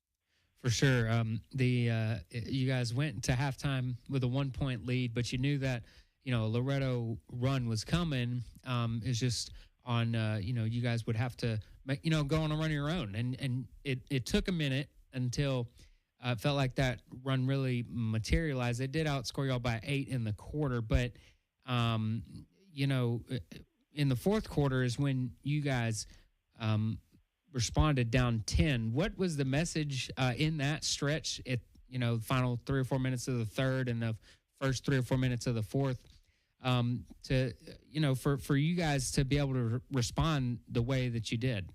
For sure. You guys went to halftime with a 1-point lead, but you knew that, Loretto run was coming. It's just on, you guys would have to, go on a run of your own. And it took a minute until it felt like that run really materialized. They did outscore y'all by 8 in the quarter, but, in the fourth quarter is when you guys responded down 10. What was the message in that stretch at, the final 3 or 4 minutes of the third and the first 3 or 4 minutes of the fourth for you guys to be able to respond the way that you did?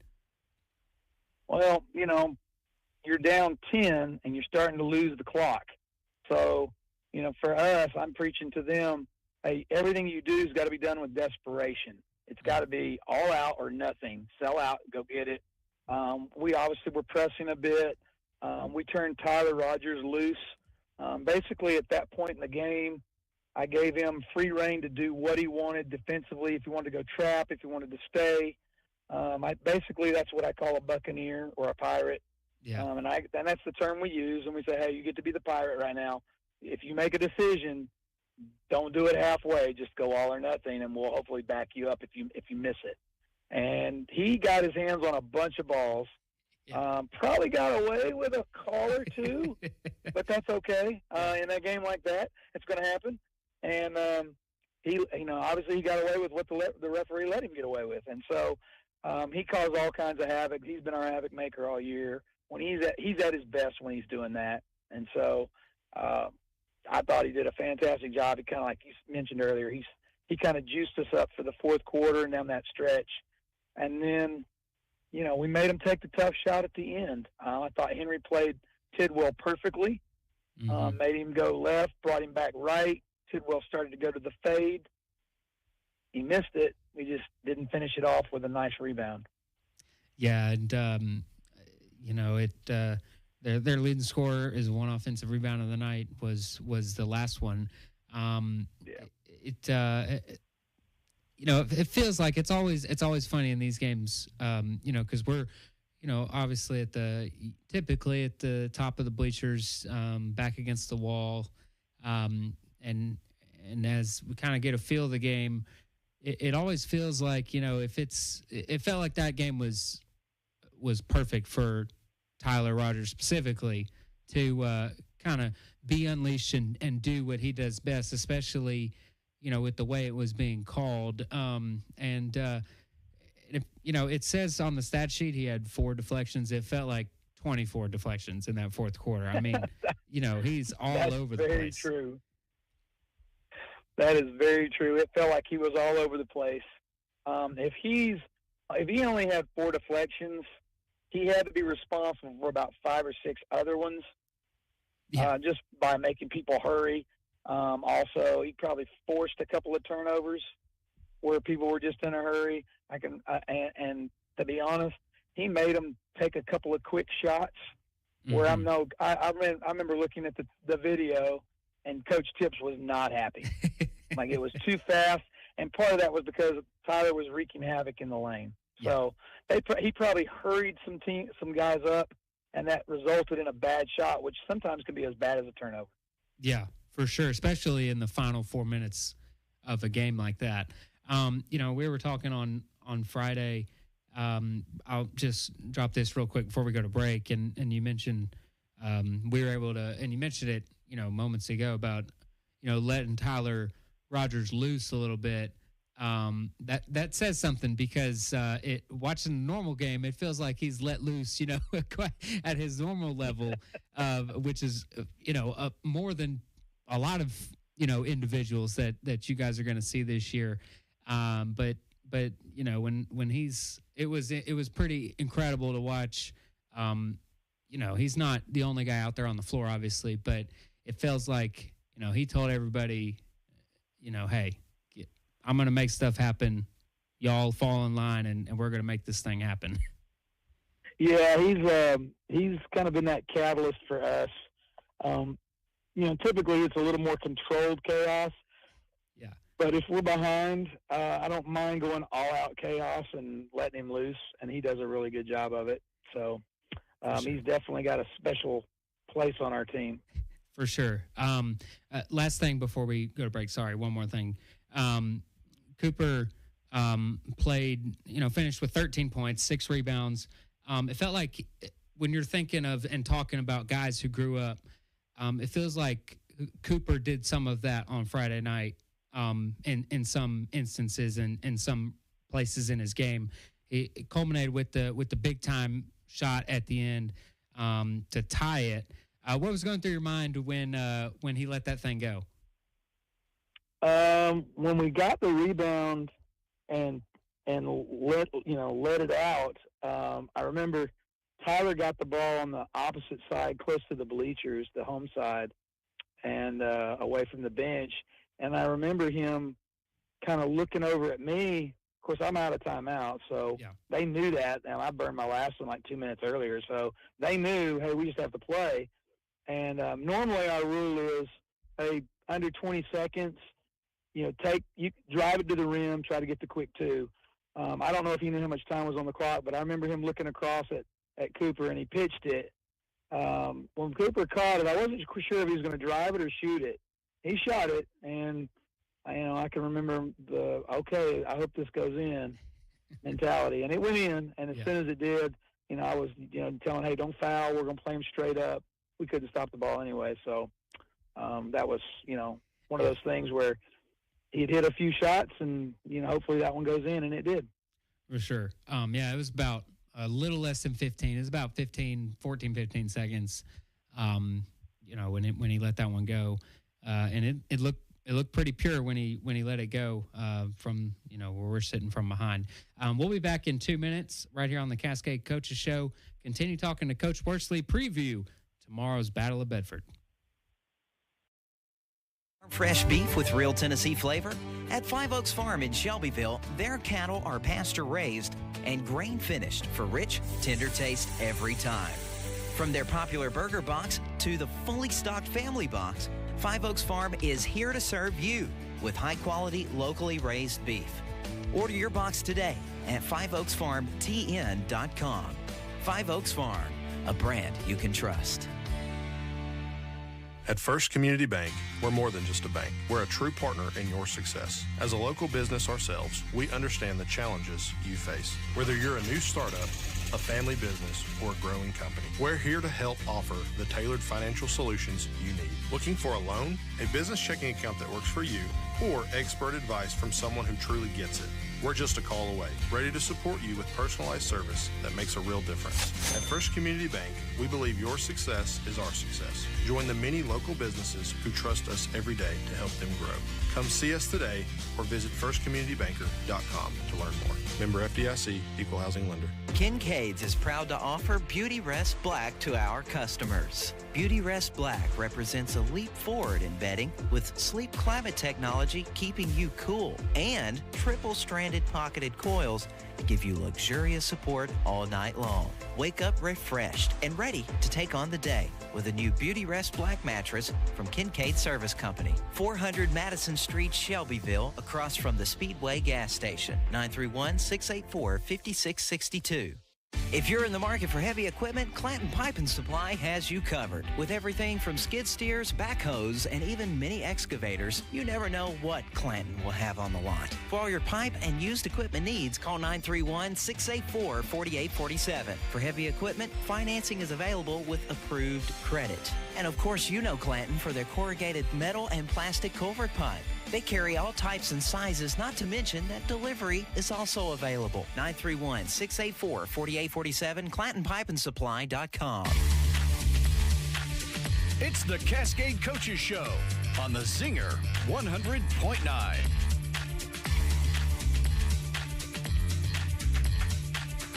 Well, you're down 10 and you're starting to lose the clock. So, for us, I'm preaching to them, hey, everything you do has got to be done with desperation. It's got to be all out or nothing. Sell out, go get it. We obviously were pressing a bit. We turned Tyler Rogers loose. Basically, at that point in the game, I gave him free rein to do what he wanted defensively, if he wanted to go trap, if he wanted to stay. Basically, that's what I call a buccaneer or a pirate.
Yeah.
And that's the term we use, and we say, hey, you get to be the pirate right now. If you make a decision, don't do it halfway. Just go all or nothing, and we'll hopefully back you up if you miss it. And he got his hands on a bunch of balls. Yeah. Probably got away with a call or two, but that's okay. In a game like that, it's going to happen. And he, obviously he got away with what the referee let him get away with, and so he caused all kinds of havoc. He's been our havoc maker all year. When he's at his best when he's doing that, and so I thought he did a fantastic job. He kind of, like you mentioned earlier, he kind of juiced us up for the fourth quarter and down that stretch. And then, we made him take the tough shot at the end. I thought Henry played Tidwell perfectly, made him go left, brought him back right. Tidwell started to go to the fade. He missed it. We just didn't finish it off with a nice rebound.
Yeah, and their leading scorer is one offensive rebound of the night was the last one. It feels like it's always funny in these games, because we're, obviously typically at the top of the bleachers, back against the wall, and as we kind of get a feel of the game, it always feels like, it felt like that game was perfect for Tyler Rogers specifically to kind of be unleashed and do what he does best, especially, with the way it was being called. It says on the stat sheet he had 4 deflections. It felt like 24 deflections in that fourth quarter. I mean, he's all over the place. That's very
true. That is very true. It felt like he was all over the place. If he only had 4 deflections, he had to be responsible for about 5 or 6 other ones, just by making people hurry. Also, he probably forced a couple of turnovers where people were just in a hurry. And to be honest, he made them take a couple of quick shots. Where I remember looking at the video, and Coach Tips was not happy. Like, it was too fast, and part of that was because Tyler was wreaking havoc in the lane. So he probably hurried some guys up, and that resulted in a bad shot, which sometimes can be as bad as a turnover.
Yeah, for sure, especially in the final 4 minutes of a game like that. We were talking on Friday. I'll just drop this real quick before we go to break, and you mentioned we were able to, and you mentioned it, moments ago about, letting Tyler Rogers loose a little bit. That says something, because watching the normal game, it feels like he's let loose, at his normal level, which is, more than a lot of, individuals that you guys are going to see this year. But when it was pretty incredible to watch. He's not the only guy out there on the floor, obviously, but it feels like, he told everybody, hey, I'm going to make stuff happen. Y'all fall in line, and we're going to make this thing happen.
Yeah, he's kind of been that catalyst for us. Typically it's a little more controlled chaos.
Yeah.
But if we're behind, I don't mind going all-out chaos and letting him loose, and he does a really good job of it. So he's definitely got a special place on our team.
For sure. Last thing before we go to break, sorry, one more thing. Cooper played, finished with 13 points, 6 rebounds. It felt like when you're thinking of and talking about guys who grew up, it feels like Cooper did some of that on Friday night in some instances and in some places in his game. It culminated with the big time shot at the end to tie it. What was going through your mind when he let that thing go?
When we got the rebound and let it out, I remember Tyler got the ball on the opposite side, close to the bleachers, the home side, and away from the bench. And I remember him kind of looking over at me. Of course, I'm out of timeout, so they knew that. And I burned my last one like 2 minutes earlier, so they knew, hey, we just have to play. And normally our rule is, hey, under 20 seconds, drive it to the rim, try to get the quick 2. I don't know if he knew how much time was on the clock, but I remember him looking across at Cooper, and he pitched it. When Cooper caught it, I wasn't sure if he was going to drive it or shoot it. He shot it, and I can remember I hope this goes in mentality, and it went in. And as soon as it did, I was telling, hey, don't foul. We're going to play him straight up. We couldn't stop the ball anyway, so that was one of those things where he'd hit a few shots, and hopefully that one goes in, and it did.
For sure. It was about a little less than 15. It was about 15 seconds. When he let that one go. and it looked pretty pure when he let it go from where we're sitting from behind. We'll be back in 2 minutes right here on the Cascade Coaches Show. Continue talking to Coach Worsley. Preview tomorrow's Battle of Bedford.
Fresh beef with real Tennessee flavor? At Five Oaks Farm in Shelbyville, their cattle are pasture-raised and grain-finished for rich, tender taste every time. From their popular burger box to the fully stocked family box, Five Oaks Farm is here to serve you with high-quality, locally raised beef. Order your box today at fiveoaksfarmtn.com. Five Oaks Farm, a brand you can trust.
At First Community Bank, we're more than just a bank. We're a true partner in your success. As a local business ourselves, we understand the challenges you face. Whether you're a new startup, a family business, or a growing company, we're here to help offer the tailored financial solutions you need. Looking for a loan, a business checking account that works for you, or expert advice from someone who truly gets it? We're just a call away, ready to support you with personalized service that makes a real difference. At First Community Bank, we believe your success is our success. Join the many local businesses who trust us every day to help them grow. Come see us today or visit firstcommunitybanker.com to learn more. Member FDIC, Equal Housing Lender.
Kincaid's is proud to offer Beauty Rest Black to our customers. Beauty Rest Black represents a leap forward in bedding with sleep climate technology keeping you cool and triple-stranded pocketed coils to give you luxurious support all night long. Wake up refreshed and ready to take on the day with a new Beauty Rest Black mattress from Kincaid Service Company. 400 Madison Street, Shelbyville, across from the Speedway gas station. 931-684-5662. If you're in the market for heavy equipment, Clanton Pipe and Supply has you covered. With everything from skid steers, backhoes, and even mini excavators, you never know what Clanton will have on the lot. For all your pipe and used equipment needs, call 931-684-4847. For heavy equipment, financing is available with approved credit. And of course, you know Clanton for their corrugated metal and plastic culvert pipe. They carry all types and sizes, not to mention that delivery is also available. 931-684-4847, ClantonPipeandSupply.com.
It's the Cascade Coaches Show on the Zinger 100.9.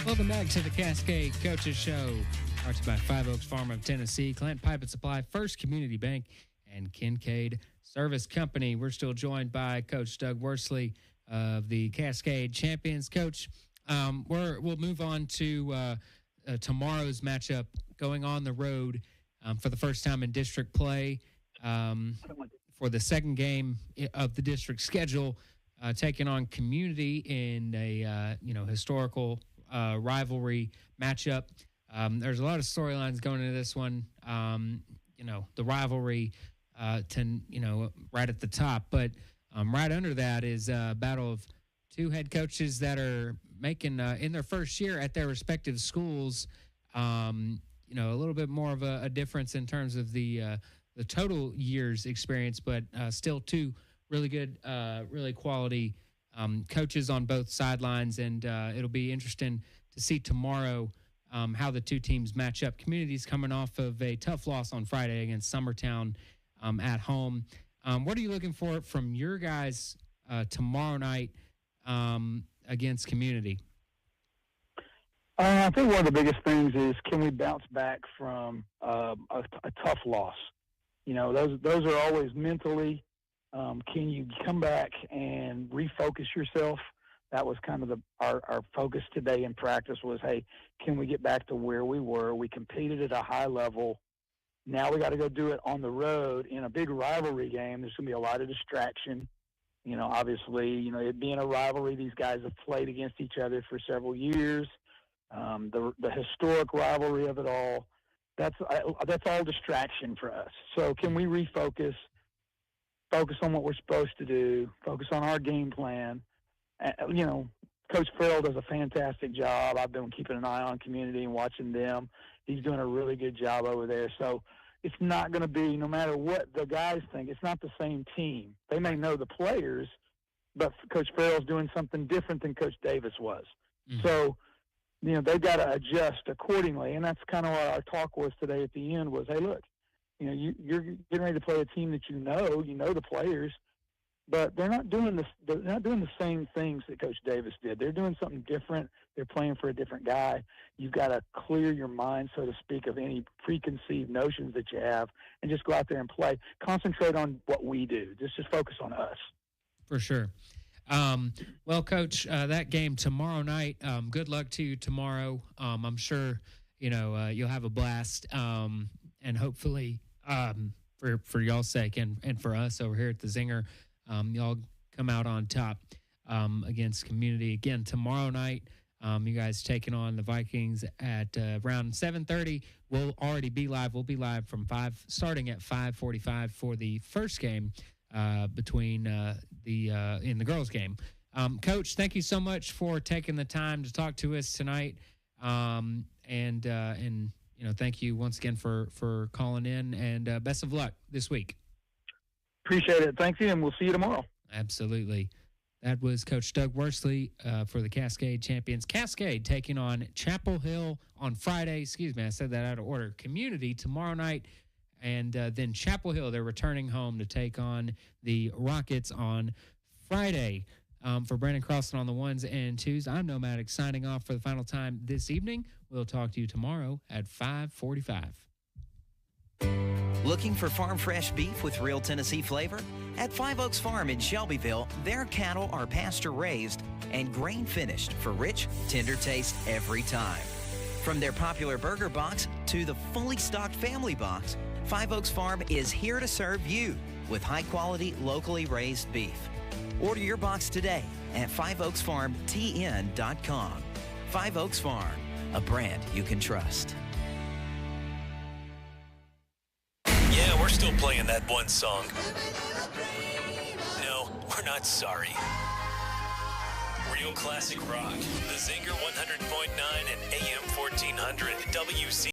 Welcome back to the Cascade Coaches Show. Brought to you by Five Oaks Farm of Tennessee, Clanton Pipe and Supply, First Community Bank, and Kincaid Service Company. We're still joined by Coach Doug Worsley of the Cascade Champions. Coach, we'll move on to tomorrow's matchup, going on the road for the first time in district play for the second game of the district schedule, taking on Community in a historical rivalry matchup. There's a lot of storylines going into this one. The rivalry. Right at the top. But right under that is a battle of two head coaches that are making, in their first year at their respective schools, a little bit more of a difference in terms of the total year's experience, but still two really good, really quality coaches on both sidelines. And it'll be interesting to see tomorrow how the two teams match up. Community's coming off of a tough loss on Friday against Summertown at home. What are you looking for from your guys tomorrow night against Community?
I think one of the biggest things is, can we bounce back from a tough loss? Those are always mentally. Can you come back and refocus yourself? That was kind of our focus today in practice was, hey, can we get back to where we were? We competed at a high level. Now we got to go do it on the road in a big rivalry game. There's going to be a lot of distraction. Obviously, it being a rivalry, these guys have played against each other for several years. The historic rivalry of it all, that's all distraction for us. So can we refocus, focus on what we're supposed to do, focus on our game plan? Coach Farrell does a fantastic job. I've been keeping an eye on Community and watching them. He's doing a really good job over there. So it's not going to be, no matter what the guys think, it's not the same team. They may know the players, but Coach Farrell's doing something different than Coach Davis was. Mm-hmm. So, they've got to adjust accordingly. And that's kind of what our talk was today at the end was, hey, look, you're getting ready to play a team that you know the players, but they're not doing this. They're not doing the same things that Coach Davis did. They're doing something different. They're playing for a different guy. You've got to clear your mind, so to speak, of any preconceived notions that you have, and just go out there and play. Concentrate on what we do. Just focus on us.
For sure. Well, Coach, that game tomorrow night. Good luck to you tomorrow. I'm sure you'll have a blast, and hopefully, for y'all's sake and for us over here at the Zinger, y'all come out on top against Community again tomorrow night. You guys taking on the Vikings at around 7:30. We'll already be live. We'll be live from starting at 5:45 for the first game between in the girls' game. Coach, thank you so much for taking the time to talk to us tonight. And thank you once again for calling in, and best of luck this week.
Appreciate it. Thank you, and we'll see you tomorrow.
Absolutely. That was Coach Doug Worsley for the Cascade champions. Cascade taking on Chapel Hill on Friday. Excuse me, I said that out of order. Community tomorrow night, and then Chapel Hill, they're returning home to take on the Rockets on Friday. For Brandon Crossan on the ones and twos, I'm Maddox signing off for the final time this evening. We'll talk to you tomorrow at 5:45.
Looking for farm fresh beef with real Tennessee flavor? At Five Oaks Farm in Shelbyville, their cattle are pasture raised and grain finished for rich, tender taste every time. From their popular burger box to the fully stocked family box, Five Oaks Farm is here to serve you with high quality, locally raised beef. Order your box today at fiveoaksfarmtn.com. Five Oaks Farm, a brand you can trust.
Yeah, we're still playing that one song. No, we're not sorry. Real classic rock. The Zinger 100.9 and AM 1400 WC.